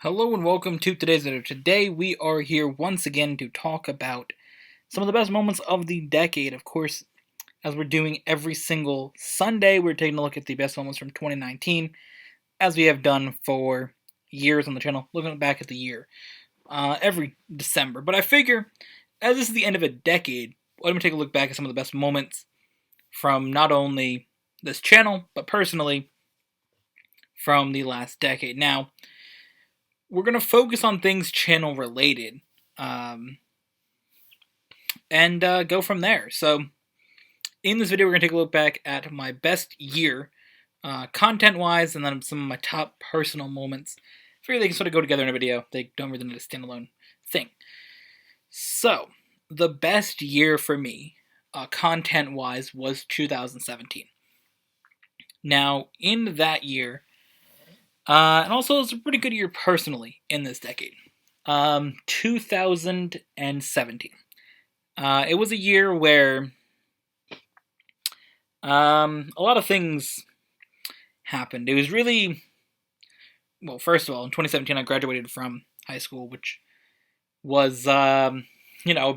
Hello and welcome to today's video. Today we are here once again to talk about some of the best moments of the decade. Of course, as we're doing every single Sunday, we're taking a look at the best moments from 2019, as we have done for years on the channel, looking back at the year every December. But I figure, as this is the end of a decade, let me take a look back at some of the best moments from not only this channel, but personally from the last decade. Now, we're going to focus on things channel related and go from there. So, in this video, we're going to take a look back at my best year, content wise, and then some of my top personal moments. I figure they can sort of go together in a video. They don't really need a standalone thing. So, the best year for me, content wise, was 2017. Now, in that year, and also, it's a pretty good year personally in this decade. 2017. It was a year where a lot of things happened. It was really, well, first of all, in 2017, I graduated from high school, which was, a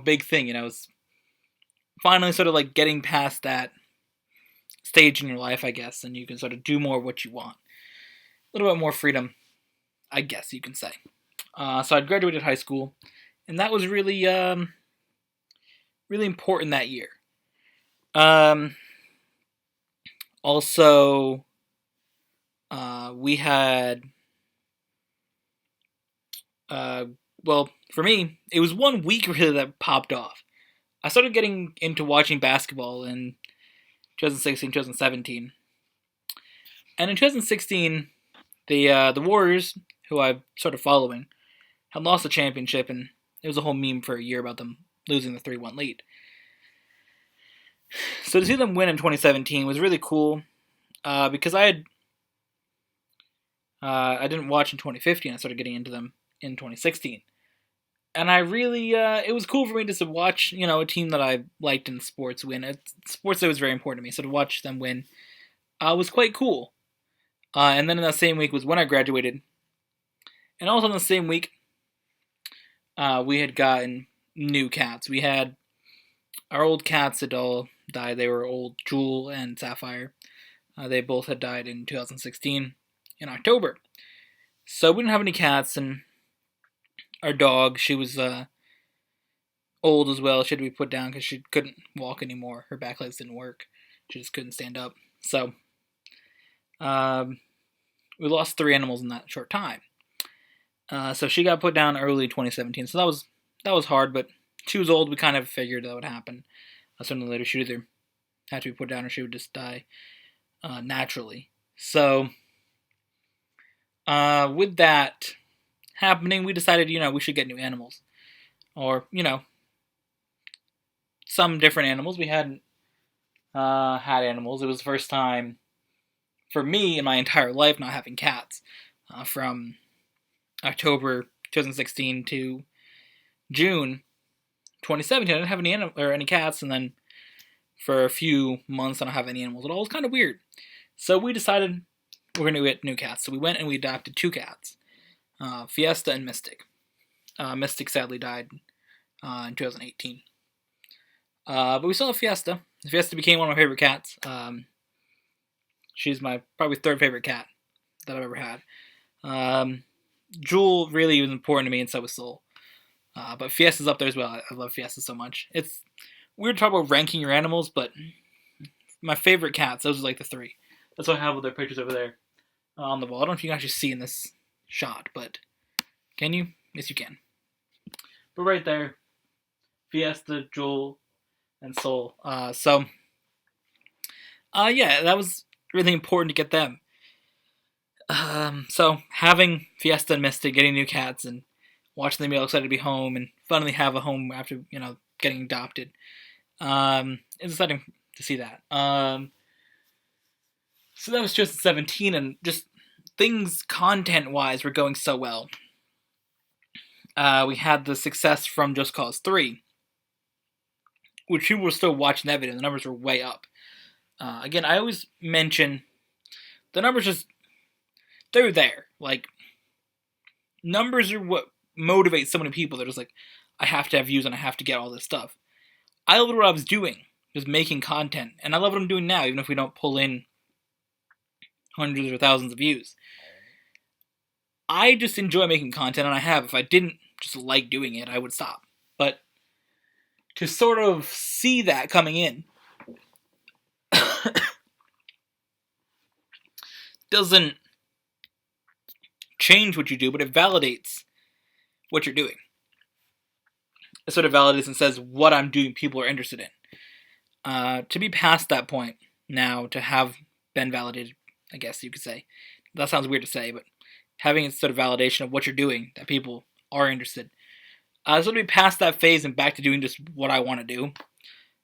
big thing. It was finally sort of like getting past that stage in your life, I guess, and you can sort of do more what you want. A little bit more freedom, I guess you can say. So I graduated high school, and that was really, really important that year. Also, we had, well, for me, it was 1 week really that popped off. I started getting into watching basketball in 2016, 2017. And in 2016, the Warriors, who I'm sort of following, had lost the championship, and it was a whole meme for a year about them losing the 3-1 lead. So to see them win in 2017 was really cool, because I didn't watch in 2015. I started getting into them in 2016. And I really, it was cool for me just to watch, a team that I liked in sports win. Sports that was very important to me, so to watch them win was quite cool. And then in that same week was when I graduated. And also in the same week, we had gotten new cats. We had our old cats had all died. They were old Jewel and Sapphire. They both had died in 2016 in October. So we didn't have any cats, and our dog, she was old as well. She had to be put down because she couldn't walk anymore. Her back legs didn't work. She just couldn't stand up. So we lost 3 animals in that short time. So she got put down early 2017. So that was hard, but she was old. We kind of figured that would happen. Sooner or later, she would either have to be put down or she would just die naturally. So with that happening, we decided, we should get new animals. Or, some different animals. We hadn't had animals. It was the first time for me in my entire life not having cats. From October 2016 to June 2017, I didn't have any cats, and then for a few months I don't have any animals at all. It was kind of weird. So we decided we're going to get new cats. So we went and we adopted 2 cats, Fiesta and Mystic. Mystic sadly died in 2018. But we still have Fiesta. Fiesta became one of my favorite cats. She's my probably 3rd favorite cat that I've ever had. Jewel really was important to me, and so was Soul. But Fiesta's up there as well. I love Fiesta so much. It's weird to talk about ranking your animals, but my favorite cats, those are like the 3. That's what I have with their pictures over there on the wall. I don't know if you can actually see in this shot, but can you? Yes, you can. But right there, Fiesta, Jewel, and Soul. Yeah, that was really important to get them. So having Fiesta and Mystic, getting new cats, and watching them be all excited to be home, and finally have a home after, getting adopted. It's exciting to see that. So that was 2017, and just things content-wise were going so well. We had the success from Just Cause 3, which people were still watching that video. The numbers were way up. Again, I always mention the numbers they're there. Like, numbers are what motivates so many people. They're just like, I have to have views and I have to get all this stuff. I loved what I was doing, just making content, and I love what I'm doing now, even if we don't pull in hundreds or thousands of views. I just enjoy making content, and I have. If I didn't just like doing it, I would stop. But to sort of see that coming in doesn't change what you do, but it validates what you're doing. It sort of validates and says what I'm doing people are interested in. To be past that point now, to have been validated, I guess you could say. That sounds weird to say, but having a sort of validation of what you're doing, that people are interested. So to be past that phase and back to doing just what I want to do.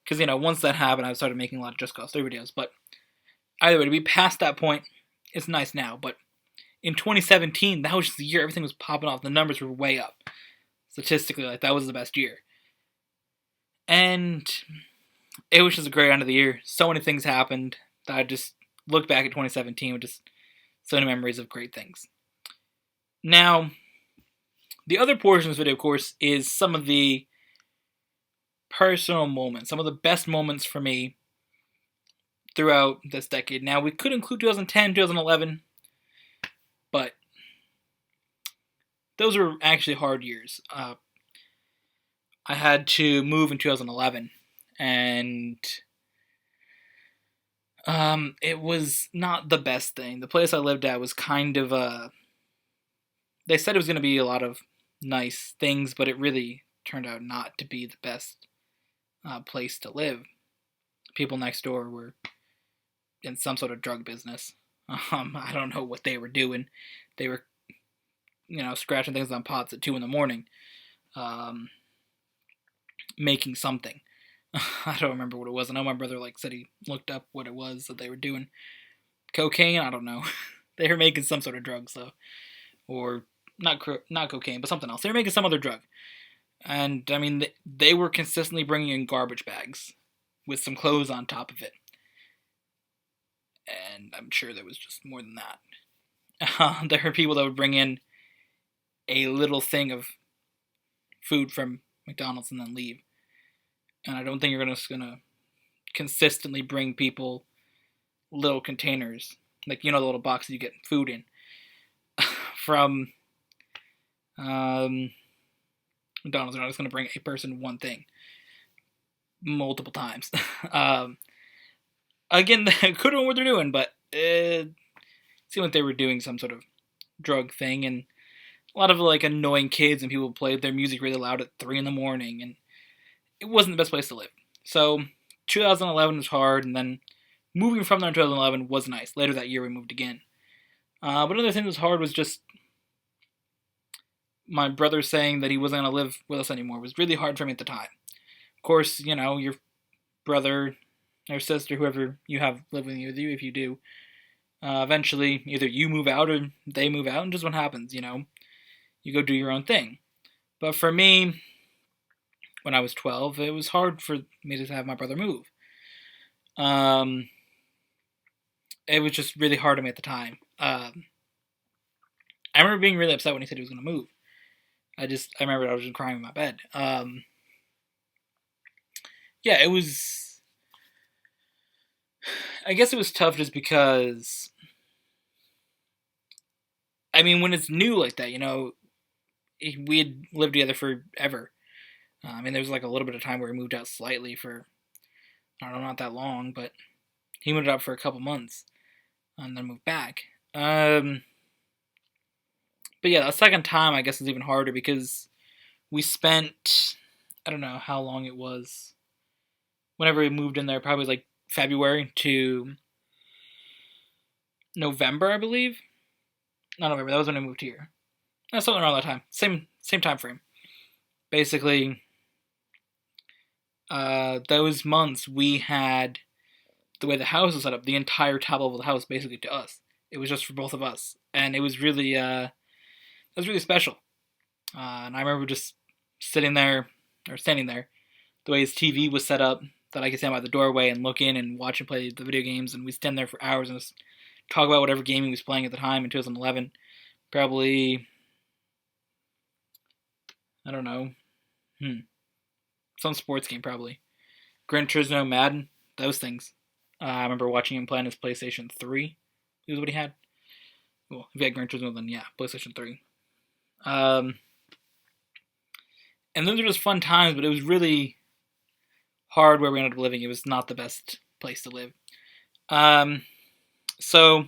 Because, once that happened, I started making a lot of Just Cause 3 videos. But either way, to be past that point, it's nice now. But in 2017, that was just the year everything was popping off. The numbers were way up. Statistically, that was the best year. And it was just a great end of the year. So many things happened that I just look back at 2017 with just so many memories of great things. Now, the other portion of this video, of course, is some of the personal moments, some of the best moments for me throughout this decade. Now, we could include 2010, 2011, but those were actually hard years. I had to move in 2011, and it was not the best thing. The place I lived at was kind of they said it was going to be a lot of nice things, but it really turned out not to be the best place to live. People next door were in some sort of drug business. I don't know what they were doing. They were, scratching things on pots at 2 a.m, making something. I don't remember what it was. I know my brother said he looked up what it was that they were doing. Cocaine? I don't know. They were making some sort of drugs though, or not cocaine, but something else. They were making some other drug, and I mean they were consistently bringing in garbage bags with some clothes on top of it, and I'm sure there was just more than that. There were people that would bring in a little thing of food from McDonald's and then leave. And I don't think you're just gonna consistently bring people little containers, the little boxes you get food in, from McDonald's. You're not just gonna bring a person one thing multiple times. Again, they could have known what they're doing, but it seemed like they were doing some sort of drug thing, and a lot of annoying kids and people played their music really loud at 3 a.m, and it wasn't the best place to live. So 2011 was hard, and then moving from there in 2011 was nice. Later that year we moved again. But another thing that was hard was just my brother saying that he wasn't going to live with us anymore. It was really hard for me at the time. Of course, your brother or sister, whoever you have living with you, if you do, eventually either you move out or they move out, and just what happens, you go do your own thing. But for me, when I was 12, it was hard for me to have my brother move. It was just really hard on me at the time. I remember being really upset when he said he was going to move. I remember I was just crying in my bed. Yeah, it was, I guess it was tough just because, I mean, when it's new like that, we had lived together forever. There was a little bit of time where he moved out slightly for, I don't know, not that long, but he moved out for a couple months and then moved back. But yeah, the second time I guess is even harder because we spent, I don't know how long it was, whenever we moved in there, probably February to November, I believe. Not November, that was when I moved here. Something around that time. Same time frame. Basically, those months we had, the way the house was set up, the entire top level of the house basically to us. It was just for both of us, and it was really special. And I remember just standing there, the way his TV was set up, that I could stand by the doorway and look in and watch him play the video games, and we'd stand there for hours and just talk about whatever game he was playing at the time in 2011. Probably, I don't know. Some sports game probably. Gran Turismo, Madden, those things. I remember watching him play on his PlayStation 3. Is what he had. Well, if he had Gran Turismo, then yeah, PlayStation 3. Um, and those were just fun times, but it was really hard where we ended up living. It was not the best place to live. So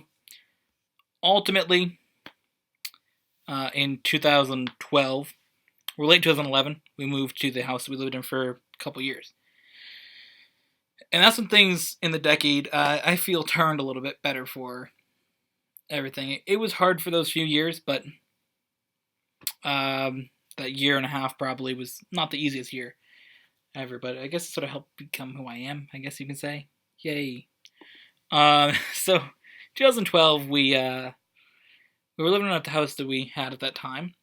ultimately, in 2012, or late 2011, we moved to the house we lived in for a couple years. And that's when things in the decade, I feel, turned a little bit better for everything. It was hard for those few years, but that year and a half probably was not the easiest year ever. But I guess it sort of helped become who I am, I guess you can say. Yay. So 2012, we were living at the house that we had at that time.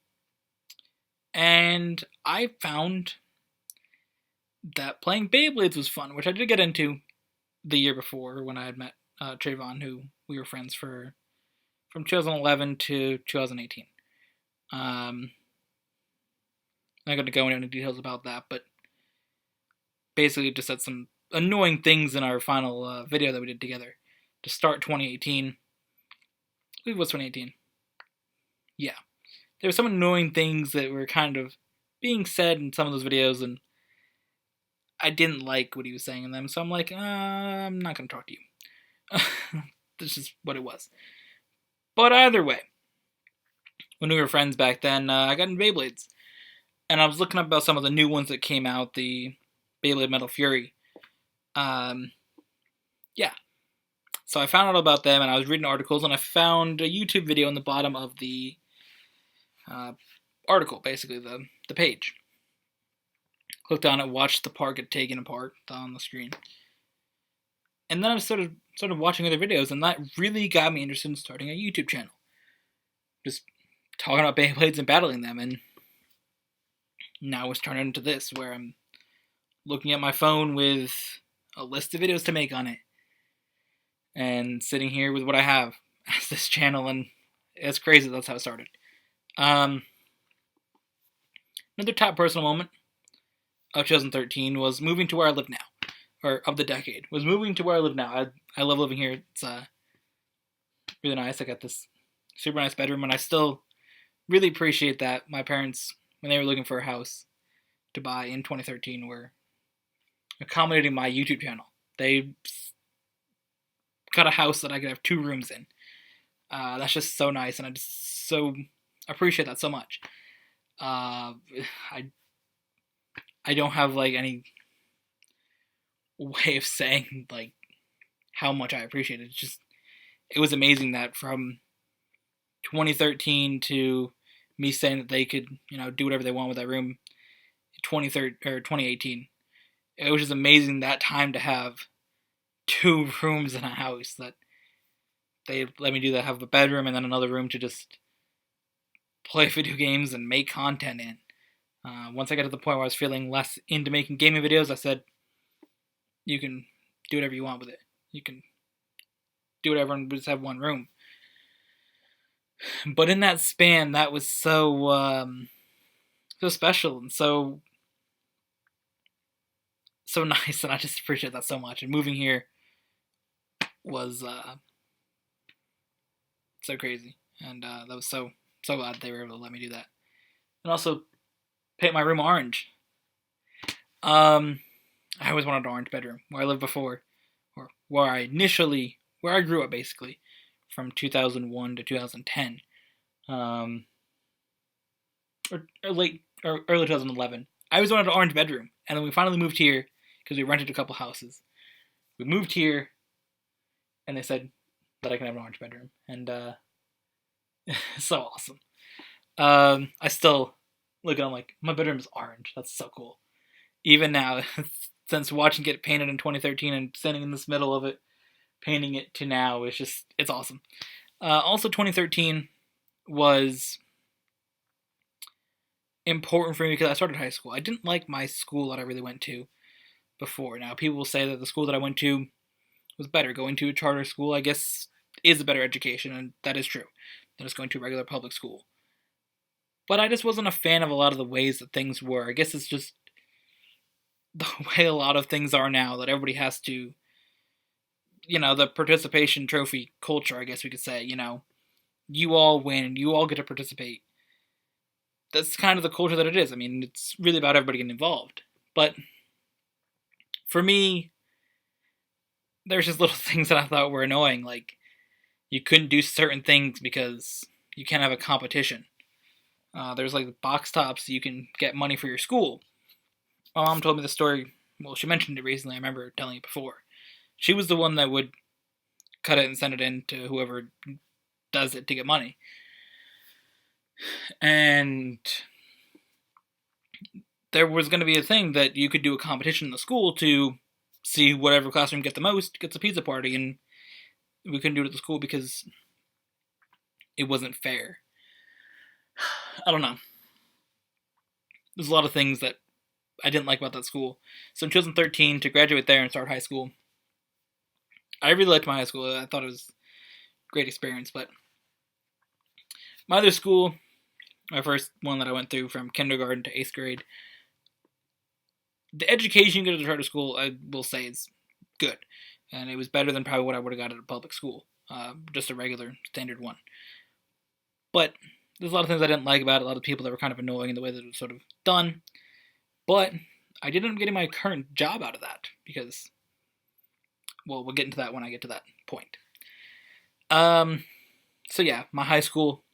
And I found that playing Beyblades was fun, which I did get into the year before when I had met Trayvon, who we were friends from 2011 to 2018. I'm not going to go into any details about that, but basically just said some annoying things in our final video that we did together to start 2018. I believe it was 2018. Yeah. There were some annoying things that were kind of being said in some of those videos, and I didn't like what he was saying in them, so I'm like, I'm not going to talk to you. This is what it was. But either way, when we were friends back then, I got into Beyblades. And I was looking up about some of the new ones that came out, the Beyblade Metal Fury. Yeah. So I found out about them, and I was reading articles, and I found a YouTube video in the bottom of the article, basically, the page. Clicked on it, watched the part get taken apart on the screen. And then I started watching other videos, and that really got me interested in starting a YouTube channel. Just talking about Beyblades and battling them, and now it's turned into this, where I'm looking at my phone with a list of videos to make on it, and sitting here with what I have as this channel, and it's crazy. That's how it started. Another top personal moment of 2013 was moving to where I live now, or of the decade, was moving to where I live now. I love living here. It's really nice. I got this super nice bedroom, and I still really appreciate that my parents, when they were looking for a house to buy in 2013, were accommodating my YouTube channel. They got a house that I could have 2 rooms in. That's just so nice, and I just so appreciate that so much. I don't have like any way of saying like how much I appreciate it. It was amazing that from 2013 to me saying that they could, do whatever they want with that room, 2018. It was just amazing that time to have 2 rooms in a house that they let me do that. Have a bedroom and then another room to just play video games and make content in. Once I got to the point where I was feeling less into making gaming videos, I said, you can do whatever you want with it. You can do whatever and just have one room. But in that span, that was so special and so nice, and I just appreciate that so much. And moving here was so crazy, and that was so glad they were able to let me do that. And also paint my room orange. I always wanted an orange bedroom where I lived before, or where I grew up basically, from 2001 to 2010, or early 2011. I always wanted an orange bedroom, and then we finally moved here because we rented a couple houses. We moved here, and they said that I can have an orange bedroom, and so awesome. I still look at it, I'm like, my bedroom is orange. That's so cool. Even now, since watching it painted in 2013 and standing in this middle of it, painting it to now, it's awesome. Also, 2013 was important for me because I started high school. I didn't like my school that I really went to before. Now, people will say that the school that I went to was better. Going to a charter school, I guess, is a better education, and that is true, than just going to a regular public school. But I just wasn't a fan of a lot of the ways that things were. I guess it's just the way a lot of things are now, that everybody has to, the participation trophy culture, I guess we could say, you all win, you all get to participate. That's kind of the culture that it is. I mean, it's really about everybody getting involved. But for me, there's just little things that I thought were annoying, like you couldn't do certain things because you can't have a competition. There's like box tops, you can get money for your school. My mom told me the story. Well, she mentioned it recently. I remember telling it before. She was the one that would cut it and send it in to whoever does it to get money. And there was going to be a thing that you could do a competition in the school to see whatever classroom get the most gets a pizza party, and we couldn't do it at the school because it wasn't fair. I don't know. There's a lot of things that I didn't like about that school. So in 2013, to graduate there and start high school, I really liked my high school. I thought it was a great experience. But my other school, my first one that I went through from kindergarten to 8th grade, the education you get at a charter school, I will say, is good. And it was better than probably what I would have got at a public school. Just a regular, standard one. But there's a lot of things I didn't like about it. A lot of people that were kind of annoying in the way that it was sort of done. But I did end up getting my current job out of that. Because, well, we'll get into that when I get to that point. So yeah, my high school,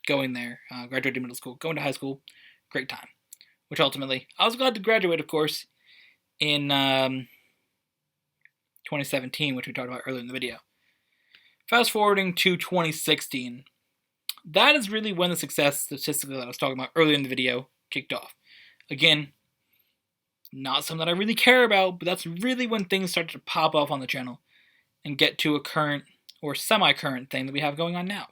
going there, graduated middle school, going to high school, great time. Which ultimately, I was glad to graduate, of course, in 2017, which we talked about earlier in the video. Fast forwarding to 2016, that is really when the success statistically that I was talking about earlier in the video kicked off. Again, not something that I really care about, but that's really when things started to pop off on the channel and get to a current or semi-current thing that we have going on now.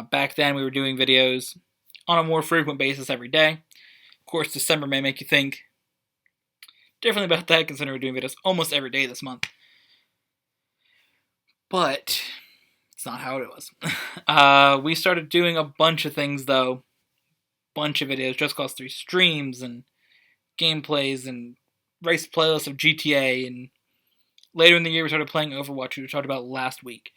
Back then, we were doing videos on a more frequent basis every day. Of course, December may make you think differently about that, considering we're doing videos almost every day this month. But it's not how it was. We started doing a bunch of things, though. Bunch of videos, Just Cause 3 streams, and gameplays, and race playlists of GTA, and later in the year we started playing Overwatch, which we talked about last week.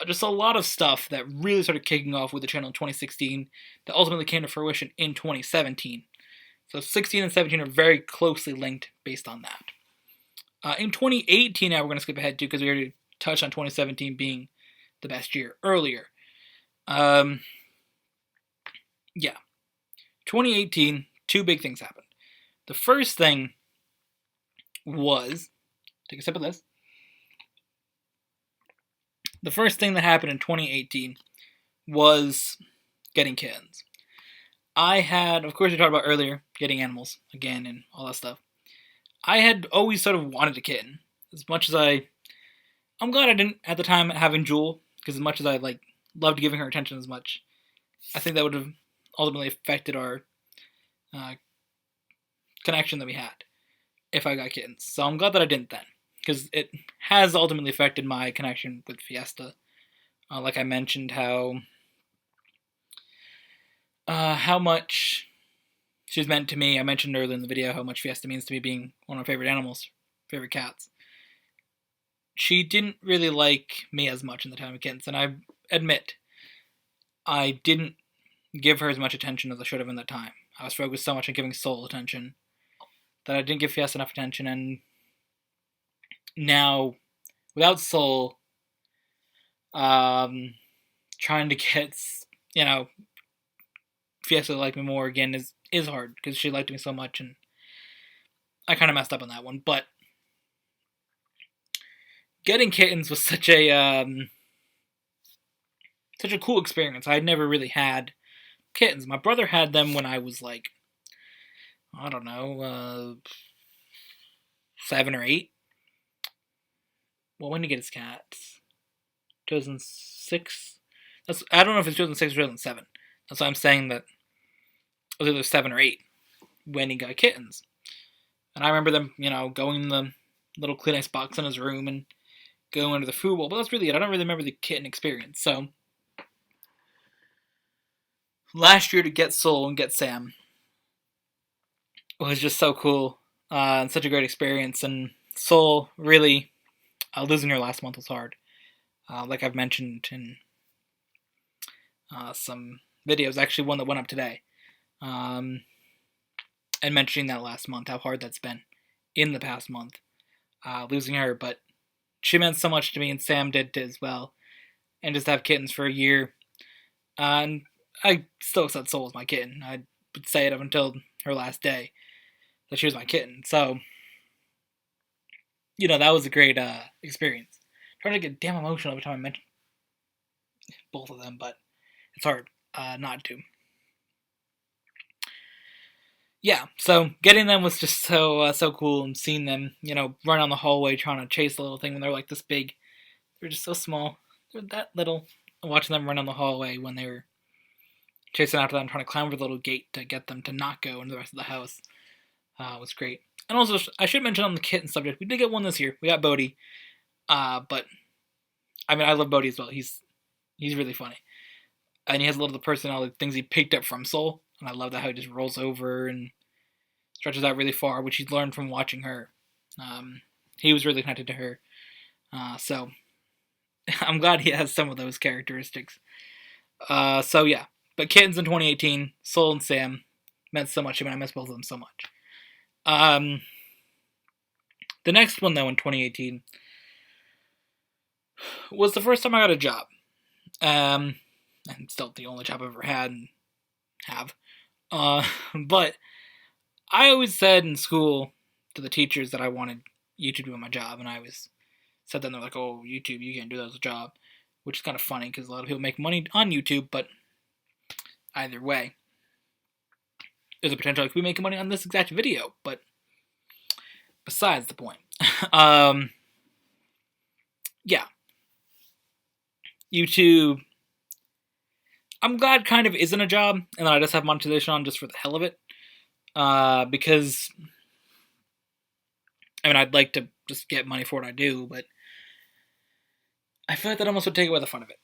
Just a lot of stuff that really started kicking off with the channel in 2016 that ultimately came to fruition in 2017. So 16 and 17 are very closely linked based on that. In 2018, now we're going to skip ahead to, because we already touched on 2017 being the best year earlier. Yeah. 2018, two big things happened. The first thing was, take a sip of this. The first thing that happened in 2018 was getting kittens. I had, of course we talked about earlier, getting animals again and all that stuff. I had always sort of wanted a kitten. As much as I'm glad I didn't at the time having Jewel, because as much as I loved giving her attention as much, I think that would have ultimately affected our connection that we had if I got kittens. So I'm glad that I didn't then, because it has ultimately affected my connection with Fiesta. Like I mentioned, how much she's meant to me. I mentioned earlier in the video how much Fiesta means to me, being one of my favorite animals, favorite cats. She didn't really like me as much in the time of kittens, and I admit I didn't give her as much attention as I should have in that time. I was focused so much on giving Soul attention that I didn't give Fiesta enough attention, and now, without Soul, trying to get, Fiesta to like me more again is hard, because she liked me so much, and I kind of messed up on that one. But getting kittens was such a cool experience. I had never really had kittens. My brother had them when I was I don't know, 7 or 8. Well, when did he get his cats? 2006? I don't know if it's 2006 or 2007. That's why I'm saying that it was either 7 or 8 when he got kittens. And I remember them, going in the little Kleenex box in his room and going under the food bowl. But that's really it. I don't really remember the kitten experience. So last year to get Soul and get Sam was just so cool and such a great experience. And Soul really losing her last month was hard, like I've mentioned in some videos. Actually, one that went up today, and mentioning that last month, how hard that's been in the past month, losing her. But she meant so much to me, and Sam did as well. And just to have kittens for a year, and I still accept Soul as my kitten. I would say it up until her last day that she was my kitten. So, that was a great experience. I'm trying to get damn emotional every time I mention both of them, but it's hard not to. Yeah, so getting them was just so cool, and seeing them, run down the hallway trying to chase the little thing when they're like this big. They're just so small. They're that little. Watching them run down the hallway when they were chasing after them, trying to climb over the little gate to get them to not go into the rest of the house, was great. And also, I should mention on the kitten subject, we did get one this year. We got Bodhi, but I mean, I love Bodhi as well. He's really funny, and he has a lot of the personality things he picked up from Soul, and I love that how he just rolls over and stretches out really far, which he's learned from watching her. He was really connected to her, so I'm glad he has some of those characteristics. So yeah, but kittens in 2018, Soul and Sam meant so much to me. I miss both of them so much. The next one though in 2018 was the first time I got a job. And still the only job I've ever had and have. But I always said in school to the teachers that I wanted YouTube to be my job, and I always said that, and they're like, "Oh, YouTube, you can't do that as a job," which is kind of funny because a lot of people make money on YouTube, but either way, there's a potential I could be making money on this exact video, but besides the point. Yeah. YouTube, I'm glad kind of isn't a job, and that I just have monetization on just for the hell of it. Because, I mean, I'd like to just get money for what I do, but I feel like that almost would take away the fun of it.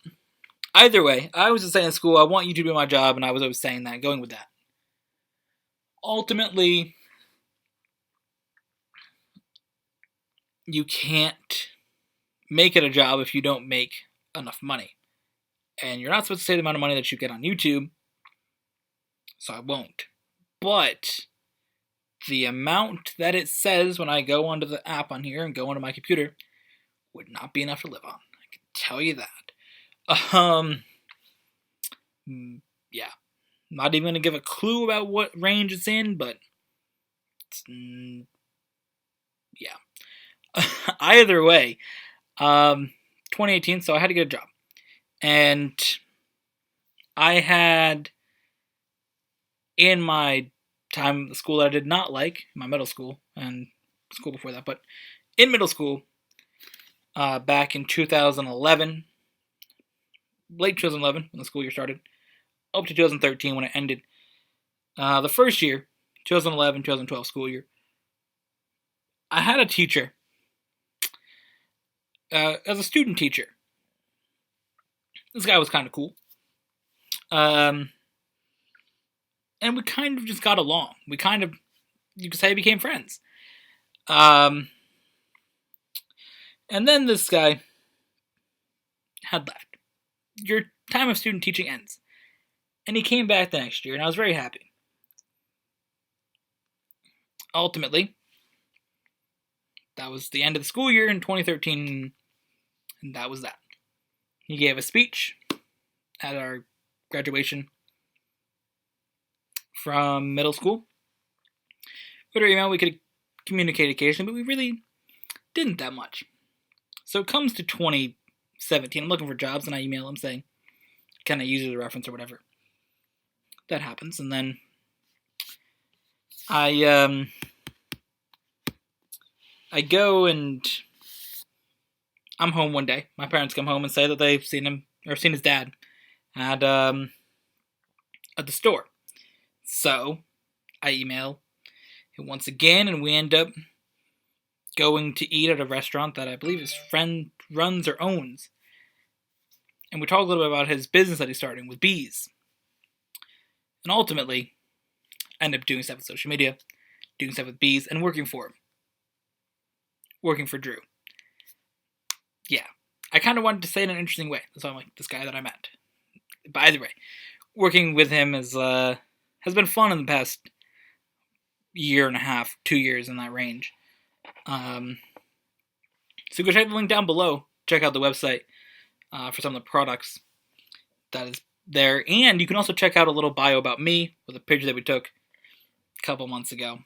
Either way, I was just saying in school, I want YouTube to be my job, and I was always saying that, going with that. Ultimately, you can't make it a job if you don't make enough money. And you're not supposed to say the amount of money that you get on YouTube, so I won't. But the amount that it says when I go onto the app on here and go onto my computer would not be enough to live on. I can tell you that. Yeah. Not even going to give a clue about what range it's in, but it's, yeah. Either way, 2018, so I had to get a job. And I had, in my time at the school that I did not like, my middle school, and school before that, but in middle school, back in 2011, late 2011, when the school year started, up to 2013 when it ended. The first year, 2011-2012 school year, I had a teacher, as a student teacher. This guy was kind of cool. And we kind of just got along. We kind of, you could say, became friends. And then this guy had left. Your time of student teaching ends. And he came back the next year, and I was very happy. Ultimately, that was the end of the school year in 2013, and that was that. He gave a speech at our graduation from middle school. With our email, we could communicate occasionally, but we really didn't that much. So it comes to 2017. I'm looking for jobs, and I email him saying, can I use it as a reference or whatever? That happens, and then I go and I'm home one day. My parents come home and say that they've seen him, or seen his dad at the store. So I email him once again, and we end up going to eat at a restaurant that I believe his friend runs or owns. And we talk a little bit about his business that he's starting with bees. And ultimately, I ended up doing stuff with social media, doing stuff with bees, and working for him. Working for Drew. Yeah. I kind of wanted to say it in an interesting way. That's why I'm like, this guy that I met. But either way, working with him has been fun in the past year and a half, 2 years in that range. So go check the link down below. Check out the website for some of the products that is there. And you can also check out a little bio about me with a picture that we took a couple months ago.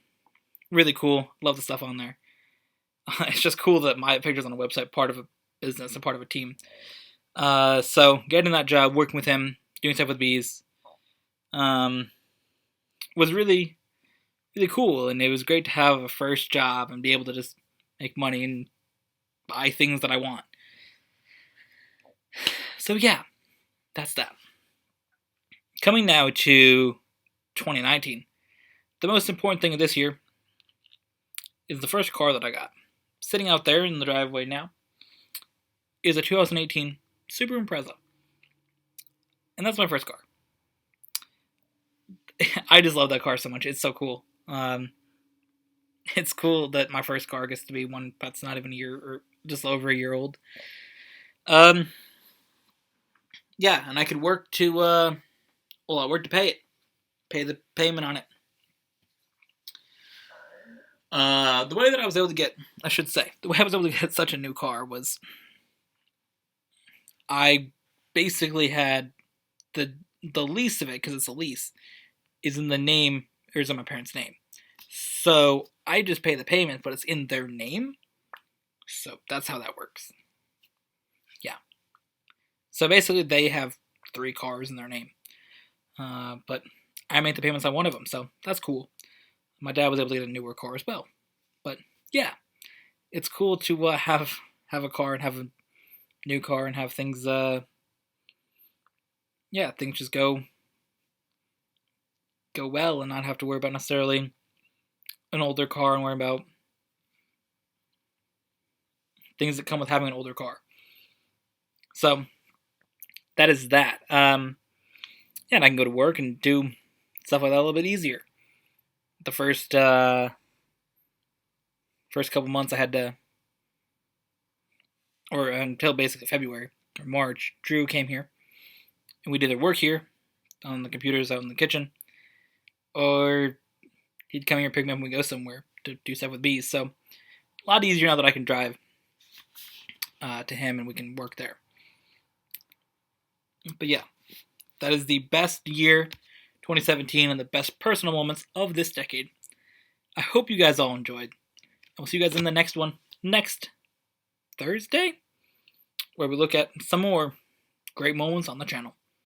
Really cool. Love the stuff on there. It's just cool that my picture's on a website, part of a business, and part of a team. So getting that job, working with him, doing stuff with bees, was really, really cool. And it was great to have a first job and be able to just make money and buy things that I want. So yeah, that's that. Coming now to 2019. The most important thing of this year is the first car that I got. Sitting out there in the driveway now is a 2018 Subaru Impreza. And that's my first car. I just love that car so much. It's so cool. It's cool that my first car gets to be one that's not even a year or just over a year old. Yeah, and I could work to I work to pay it. Pay the payment on it. The way that I was able to get such a new car was I basically had the lease of it, because it's a lease, is in the name, or is in my parents' name. So I just pay the payment, but it's in their name. So that's how that works. Yeah. So basically they have 3 cars in their name. But I make the payments on one of them, so that's cool. My dad was able to get a newer car as well. But yeah, it's cool to have a car and have a new car and have things, things just go well and not have to worry about necessarily an older car and worry about things that come with having an older car. So that is that. And I can go to work and do stuff like that a little bit easier. The first couple months I had to, or until basically February or March, Drew came here and we did their work here on the computers out in the kitchen, or he'd come here, pick me up, and we go somewhere to do stuff with bees. So a lot easier now that I can drive to him and we can work there. But yeah, that is the best year, 2017, and the best personal moments of this decade. I hope you guys all enjoyed. And we'll see you guys in the next one, next Thursday, where we look at some more great moments on the channel.